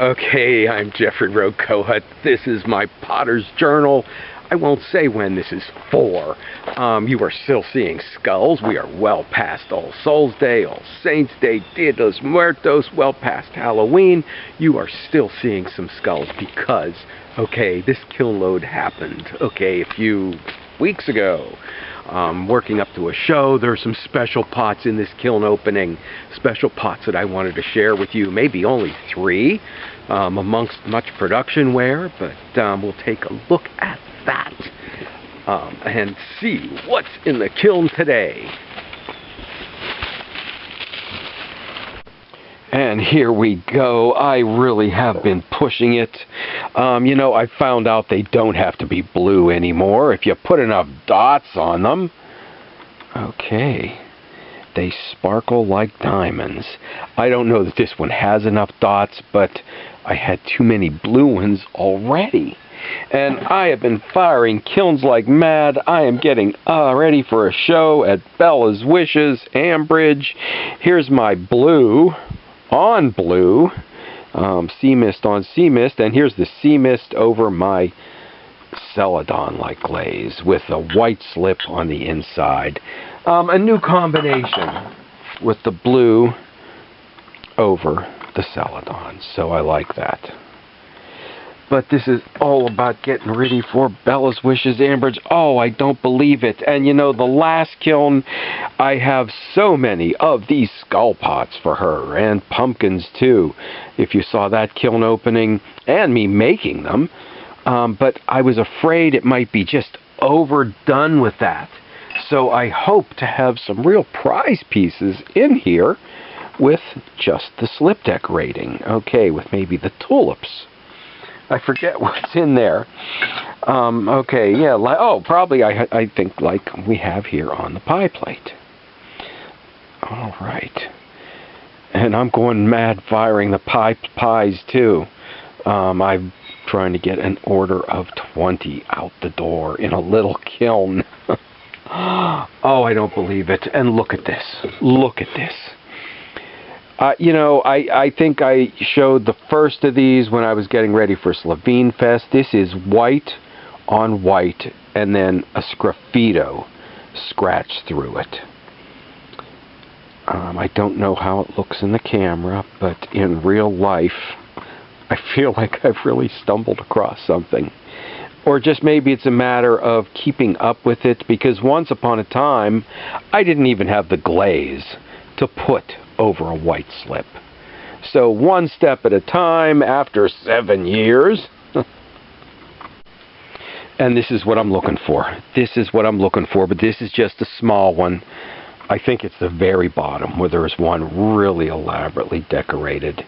Okay, I'm Jeffrey Rokohut. This is my Potter's Journal. I won't say when this is for. You are still seeing skulls. We are well past All Souls Day, All Saints Day, Dia de los Muertos, well past Halloween. You are still seeing some skulls because, okay, this kiln load happened, okay, a few weeks ago. Working up to a show, there are some special pots in this kiln opening, special pots that I wanted to share with you, maybe only 3 amongst much production ware, but we'll take a look at that and see what's in the kiln today. And here we go. I really have been pushing it. You know, I found out they don't have to be blue anymore if you put enough dots on them. Okay. They sparkle like diamonds. I don't know that this one has enough dots, but I had too many blue ones already. And I have been firing kilns like mad. I am getting ready for a show at Bella's Wishes, Ambridge. Here's my blue on blue, sea mist on sea mist, and here's the sea mist over my celadon like glaze with a white slip on the inside. A new combination with the blue over the celadon, so I like that. But this is all about getting ready for Bella's Wishes, Ambridge. Oh, I don't believe it. And you know, the last kiln, I have so many of these skull pots for her, and pumpkins too, if you saw that kiln opening, and me making them. But I was afraid it might be just overdone with that. So I hope to have some real prize pieces in here with just the slip decorating. Okay, with maybe the tulips. I forget what's in there. Okay, yeah, probably I think like we have here on the pie plate. All right. And I'm going mad firing the pies too. I'm trying to get an order of 20 out the door in a little kiln. Oh, I don't believe it. And look at this. Look at this. You know, I think I showed the first of these when I was getting ready for Slovene Fest. This is white on white and then a sgraffito scratched through it. I don't know how it looks in the camera, but in real life, I feel like I've really stumbled across something. Or just maybe it's a matter of keeping up with it, because once upon a time, I didn't even have the glaze to put over a white slip. So one step at a time after 7 years. And this is what I'm looking for. This is what I'm looking for, but this is just a small one. I think it's the very bottom where there's one really elaborately decorated.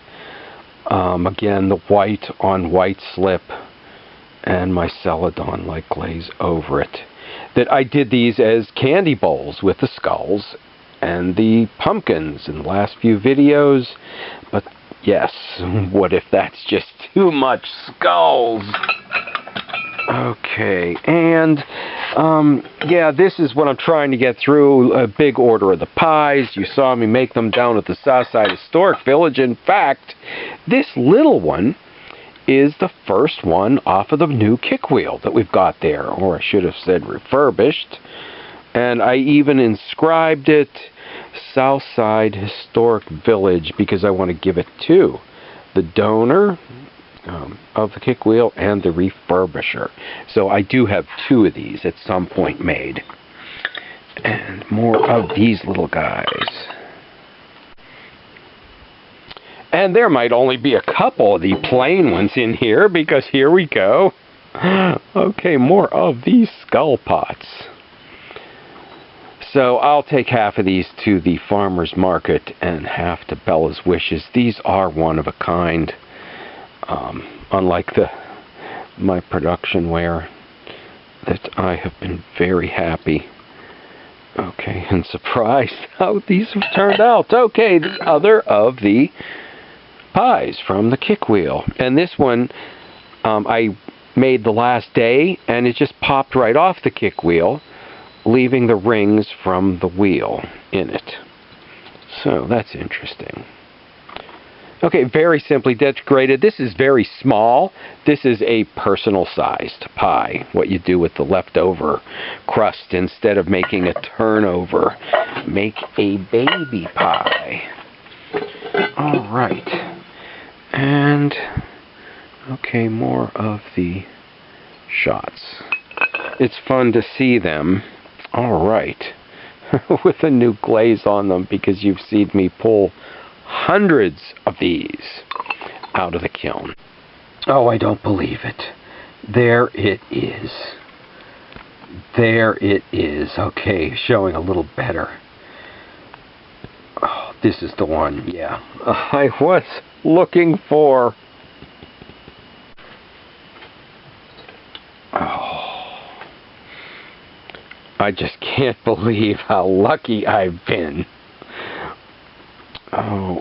Again, the white on white slip and my celadon like glaze over it. That I did these as candy bowls with the skulls and the pumpkins in the last few videos. But yes, what if that's just too much skulls? Okay, and yeah, this is what I'm trying to get through, a big order of the pies. You saw me make them down at the Southside Historic Village. In fact, this little one is the first one off of the new kick wheel that we've got there, or I should have said refurbished. And I even inscribed it Southside Historic Village because I want to give it to the donor of the kick wheel and the refurbisher. So I do have 2 of these at some point made. And more of these little guys. And there might only be a couple of the plain ones in here, because here we go. Okay, more of these skull pots. So I'll take half of these to the farmer's market and half to Bella's Wishes. These are one of a kind, unlike my production ware, that I have been very happy. Okay, and surprised how these have turned out. Okay, the other of the pies from the kick wheel. And this one I made the last day, and it just popped right off the kick wheel, leaving the rings from the wheel in it. So that's interesting. Okay, very simply decorated. This is very small. This is a personal sized pie. What you do with the leftover crust, instead of making a turnover, make a baby pie. All right. And, okay, more of the shots. It's fun to see them. All right. With a new glaze on them, because you've seen me pull hundreds of these out of the kiln. Oh, I don't believe it. There it is. There it is. Okay, showing a little better. Oh, this is the one, yeah. I was looking for. Oh. I just can't believe how lucky I've been. Oh,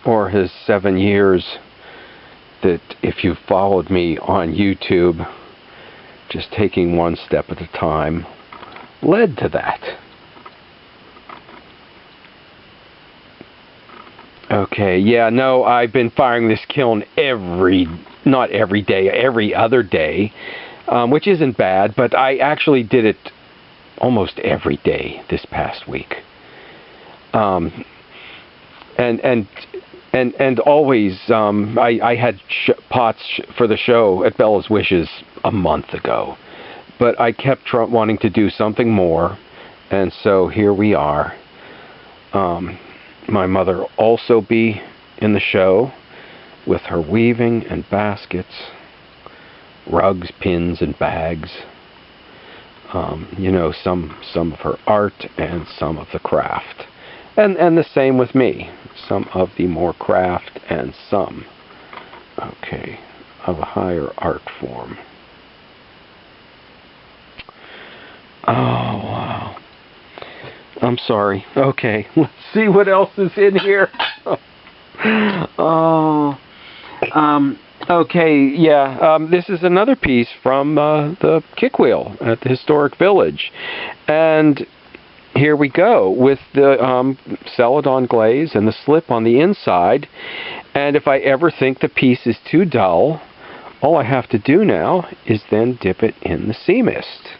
or his 7 years that, if you followed me on YouTube, just taking one step at a time, led to that. Okay, yeah, no, I've been firing this kiln not every day, every other day, which isn't bad, but I actually did it almost every day this past week. And always, I had pots for the show at Bella's Wishes a month ago, but I kept wanting to do something more, and so here we are. My mother will also be in the show with her weaving and baskets, rugs, pins, and bags. You know, some of her art and some of the craft. And the same with me. Some of the more craft and some, okay, of a higher art form. Oh, wow. I'm sorry. Okay, let's see what else is in here. Oh, okay, yeah, this is another piece from the kick wheel at the Historic Village. And here we go with the Celadon glaze and the slip on the inside. And if I ever think the piece is too dull, all I have to do now is then dip it in the sea mist.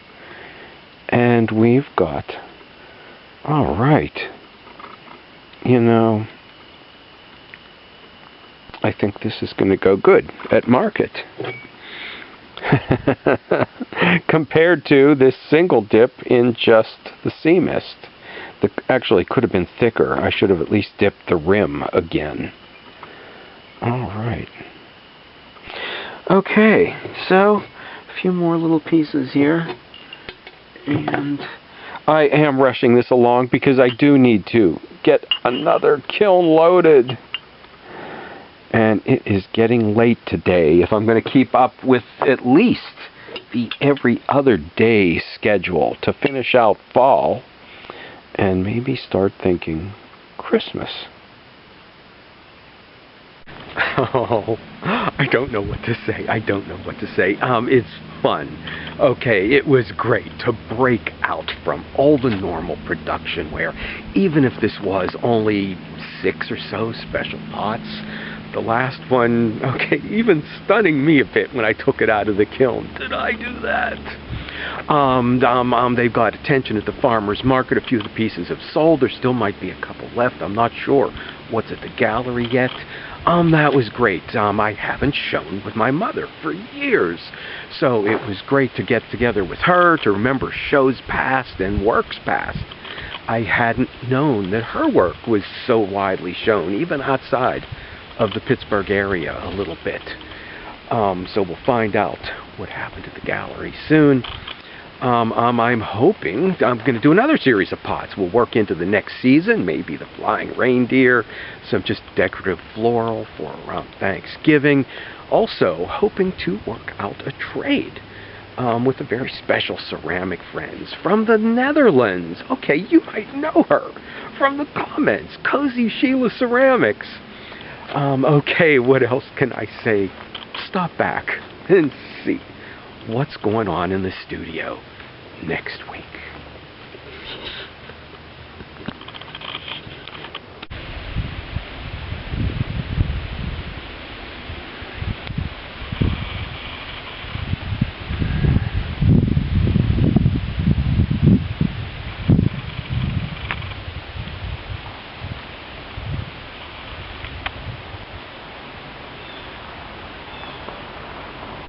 And we've got, all right, you know, I think this is going to go good at market. Compared to this single dip in just the sea mist. That actually could have been thicker. I should have at least dipped the rim again. Alright. Okay, so a few more little pieces here. And I am rushing this along because I do need to get another kiln loaded. And it is getting late today. If I'm going to keep up with at least the every other day schedule to finish out fall and maybe start thinking Christmas. Oh, I don't know what to say. I don't know what to say. It's fun. Okay, it was great to break out from all the normal production ware, even if this was only 6 or so special pots. The last one, okay, even stunning me a bit when I took it out of the kiln. Did I do that? They've got attention at the farmer's market. A few of the pieces have sold. There still might be a couple left. I'm not sure what's at the gallery yet. That was great. I haven't shown with my mother for years. So it was great to get together with her, to remember shows past and works past. I hadn't known that her work was so widely shown, even outside of the Pittsburgh area a little bit. So we'll find out what happened at the gallery soon. I'm hoping I'm going to do another series of pots. We'll work into the next season, maybe the flying reindeer, some just decorative floral for around Thanksgiving. Also hoping to work out a trade with a very special ceramic friends from the Netherlands. Okay, you might know her from the comments. Cozy Sheila Ceramics. Okay, what else can I say? Stop back and see what's going on in the studio next week.